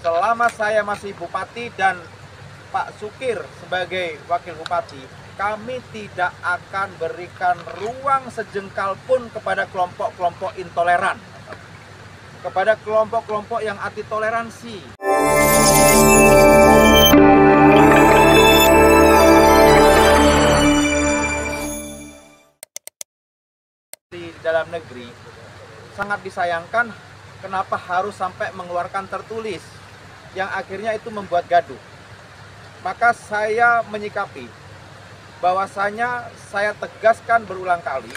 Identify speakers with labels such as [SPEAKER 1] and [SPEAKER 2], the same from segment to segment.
[SPEAKER 1] selama saya masih Bupati dan Pak Sukir sebagai Wakil Bupati, kami tidak akan berikan ruang sejengkal pun kepada kelompok-kelompok intoleran, kepada kelompok-kelompok yang anti toleransi. Di dalam negeri sangat disayangkan kenapa harus sampai mengeluarkan tertulis yang akhirnya itu membuat gaduh. Maka saya menyikapi bahwasanya saya tegaskan berulang kali,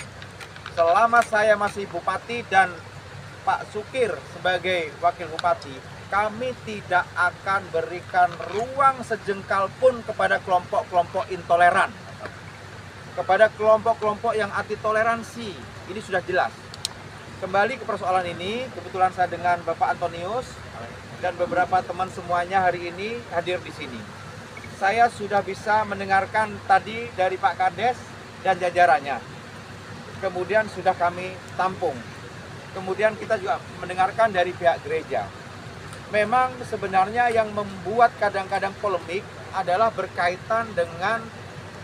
[SPEAKER 1] selama saya masih Bupati dan Pak Sukir sebagai Wakil Bupati, kami tidak akan berikan ruang sejengkal pun kepada kelompok-kelompok intoleran, kepada kelompok-kelompok yang anti toleransi. Ini sudah jelas. Kembali ke persoalan ini, kebetulan saya dengan Bapak Antonius dan beberapa teman semuanya hari ini hadir di sini. Saya sudah bisa mendengarkan tadi dari Pak Kades dan jajarannya. Kemudian sudah kami tampung. Kemudian kita juga mendengarkan dari pihak gereja. Memang sebenarnya yang membuat kadang-kadang polemik adalah berkaitan dengan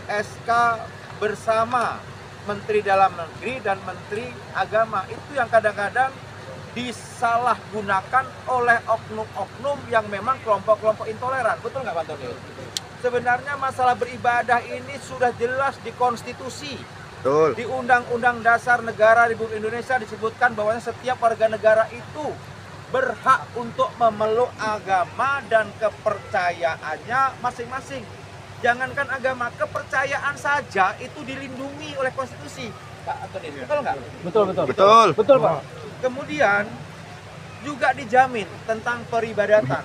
[SPEAKER 1] SK bersama Menteri Dalam Negeri dan Menteri Agama. Itu yang kadang-kadang disalahgunakan oleh oknum-oknum yang memang kelompok-kelompok intoleran. Betul nggak Pak Antonius? Sebenarnya masalah beribadah ini sudah jelas di konstitusi. Betul. Di Undang-Undang Dasar Negara Republik Indonesia disebutkan bahwa setiap warga negara itu berhak untuk memeluk agama dan kepercayaannya masing-masing. Jangankan agama, kepercayaan saja itu dilindungi oleh konstitusi, Pak Antonius. Betul nggak? Betul, Pak. Kemudian juga dijamin tentang peribadatan,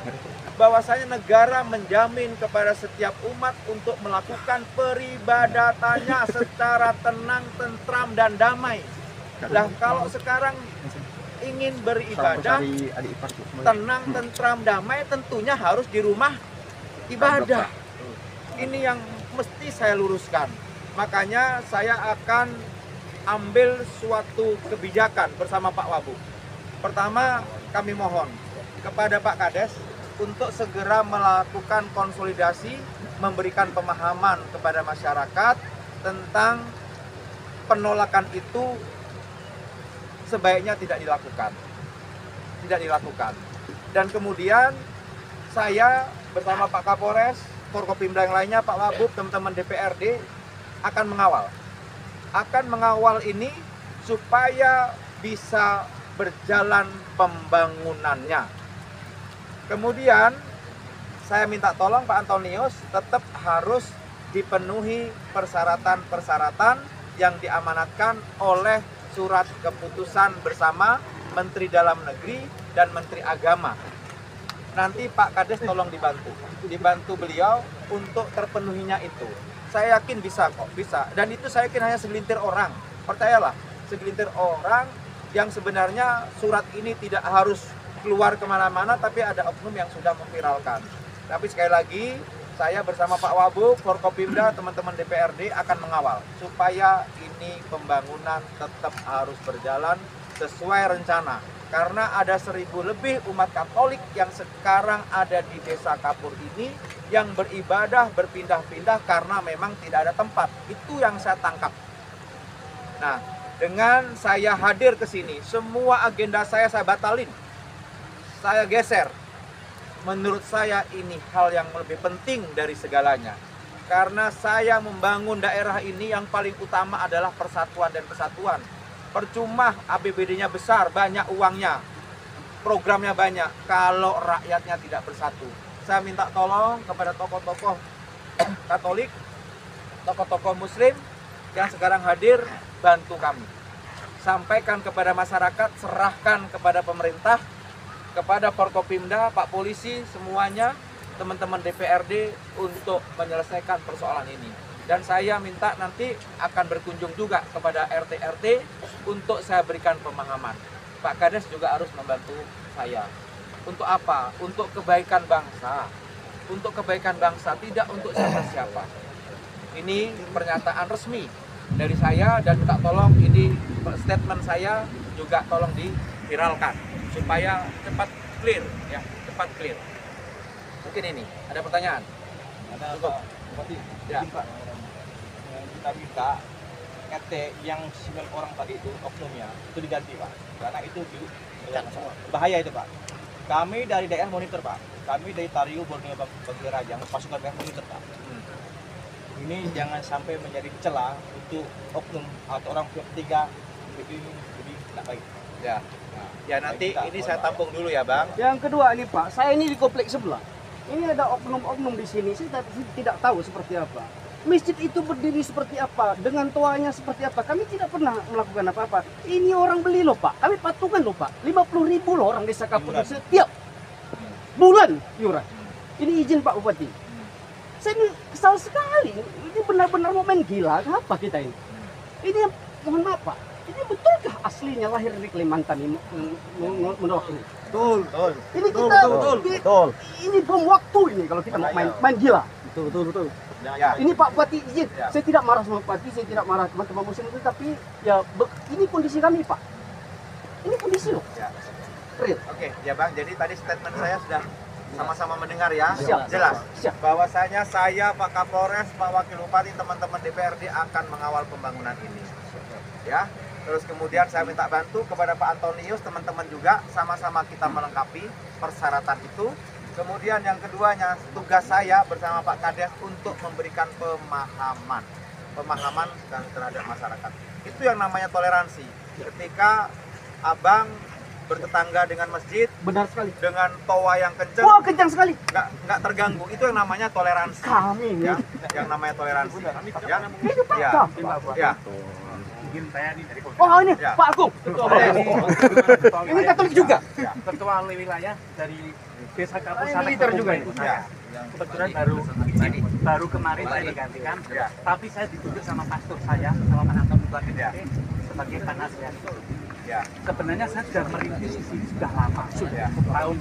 [SPEAKER 1] bahwasanya negara menjamin kepada setiap umat untuk melakukan peribadatannya secara tenang, tentram, dan damai. Nah, kalau sekarang ingin beribadah tenang, tentram, damai, tentunya harus di rumah ibadah. Ini yang mesti saya luruskan. Makanya saya akan ambil suatu kebijakan bersama Pak Wabub. Pertama, kami mohon kepada Pak Kades untuk segera melakukan konsolidasi, memberikan pemahaman kepada masyarakat tentang penolakan itu sebaiknya tidak dilakukan. Dan kemudian saya bersama Pak Kapolres, Forkopimda yang lainnya, Pak Wabub, teman-teman DPRD akan mengawal ini supaya bisa berjalan pembangunannya. Kemudian saya minta tolong Pak Antonius tetap harus dipenuhi persyaratan-persyaratan yang diamanatkan oleh surat keputusan bersama Menteri Dalam Negeri dan Menteri Agama. Nanti Pak Kades tolong dibantu beliau untuk terpenuhinya itu. Saya yakin bisa kok, bisa. Dan itu saya yakin hanya segelintir orang. Percayalah, segelintir orang yang sebenarnya surat ini tidak harus keluar kemana-mana, tapi ada oknum yang sudah memviralkan. Tapi sekali lagi, saya bersama Pak Wabub, Forkopimda, teman-teman DPRD akan mengawal supaya ini pembangunan tetap harus berjalan sesuai rencana. Karena ada 1.000 lebih umat Katolik yang sekarang ada di Desa Kapur ini yang beribadah berpindah-pindah karena memang tidak ada tempat. Itu yang saya tangkap. Nah, dengan saya hadir ke sini, semua agenda saya batalin. Saya geser. Menurut saya ini hal yang lebih penting dari segalanya. Karena saya membangun daerah ini yang paling utama adalah persatuan dan kesatuan. Percuma APBD-nya besar, banyak uangnya, programnya banyak, kalau rakyatnya tidak bersatu. Saya minta tolong kepada tokoh-tokoh Katolik, tokoh-tokoh Muslim yang sekarang hadir, bantu kami. Sampaikan kepada masyarakat, serahkan kepada pemerintah, kepada Forkopimda, Pak Polisi, semuanya, teman-teman DPRD untuk menyelesaikan persoalan ini. Dan saya minta nanti akan berkunjung juga kepada RT-RT untuk saya berikan pemahaman. Pak Kades juga harus membantu saya. Untuk apa? Untuk kebaikan bangsa. Untuk kebaikan bangsa, tidak untuk siapa-siapa. Ini pernyataan resmi dari saya dan minta tolong ini statement saya juga tolong diviralkan supaya cepat clear ya, cepat clear. Mungkin ini ada pertanyaan.
[SPEAKER 2] Ada
[SPEAKER 1] Cukup.
[SPEAKER 2] Pak Bupati.
[SPEAKER 1] Ya.
[SPEAKER 2] Mungkin, Pak, kita minta RT yang 9 orang tadi itu oknumnya itu diganti, Pak. Karena itu bahaya itu, Pak. Kami dari daerah monitor, Pak. Kami dari Tariu Borneo Bagiraja pasukan daerah monitor, Pak. Ini jangan sampai menjadi celah untuk oknum atau orang pihak ketiga ini jadi tidak baik.
[SPEAKER 1] Ya.
[SPEAKER 2] Nah,
[SPEAKER 1] Ya nanti
[SPEAKER 2] kita
[SPEAKER 1] ini
[SPEAKER 2] mohon
[SPEAKER 1] saya
[SPEAKER 2] maaf.
[SPEAKER 1] tampung dulu ya Bang.
[SPEAKER 3] Yang kedua ini Pak, saya ini di kompleks sebelah. Ini ada oknum-oknum di sini, saya tidak tahu seperti apa. Masjid itu berdiri seperti apa, dengan toanya seperti apa. Kami tidak pernah melakukan apa-apa. Ini orang beli loh Pak, kami patungan loh Pak. 50.000 loh orang desa Kapuk setiap bulan iuran. Ini izin Pak Bupati. Saya ini kesal sekali. Ini benar-benar momen gila. Apa kita ini? Ini mohon maaf Pak. Ini betulkah aslinya lahir di Kalimantan ini menolak ini?
[SPEAKER 1] Betul.
[SPEAKER 3] Ini kita ini bom waktu ini kalau kita mau main gila.
[SPEAKER 4] Betul.
[SPEAKER 1] Ya.
[SPEAKER 3] Ini Pak Bupati izin.
[SPEAKER 1] Ya.
[SPEAKER 3] Saya tidak marah sama Bupati, saya tidak marah teman-teman muslim itu, tapi ya ini kondisi kami Pak. Ini kondisi loh.
[SPEAKER 1] Ya.
[SPEAKER 3] Real.
[SPEAKER 1] Oke, ya Bang. Jadi tadi statement saya sudah sama-sama mendengar ya.
[SPEAKER 3] Siap.
[SPEAKER 1] Jelas.
[SPEAKER 3] Siap.
[SPEAKER 1] Bahwasanya saya, Pak Kapolres, Pak Wakil Bupati, teman-teman DPRD akan mengawal pembangunan ini. Ya. Terus kemudian saya minta bantu kepada Pak Antonius, teman-teman juga sama-sama kita melengkapi persyaratan itu. Kemudian yang keduanya, tugas saya bersama Pak Kades untuk memberikan pemahaman dan terhadap masyarakat. Itu yang namanya toleransi. Ketika Abang bertetangga dengan masjid,
[SPEAKER 3] Benar sekali.
[SPEAKER 1] dengan toa yang kenceng,
[SPEAKER 3] Wah, kencang sekali.
[SPEAKER 1] nggak terganggu. Itu yang namanya toleransi.
[SPEAKER 3] Kami ini.
[SPEAKER 1] Ya, yang namanya toleransi. Ya,
[SPEAKER 3] Ini Pak
[SPEAKER 1] ya,
[SPEAKER 3] Kami.
[SPEAKER 1] ya.
[SPEAKER 4] Mungkin saya nih dari
[SPEAKER 3] Oh ini
[SPEAKER 1] Ya.
[SPEAKER 3] Pak Agung. Ini Katolik juga.
[SPEAKER 4] ketua wilayah dari Desa Kapuk
[SPEAKER 3] Ini militer juga ini.
[SPEAKER 4] itu saya. Kebetulan baru kemarin saya digantikan,
[SPEAKER 1] Ya.
[SPEAKER 4] tapi saya ditunjuk sama pastor saya, sama Pak Anton Bupati sebagai penasihat.
[SPEAKER 1] Ya.
[SPEAKER 4] Sebenarnya saya sudah merintis di sini sudah lama, sudah tahun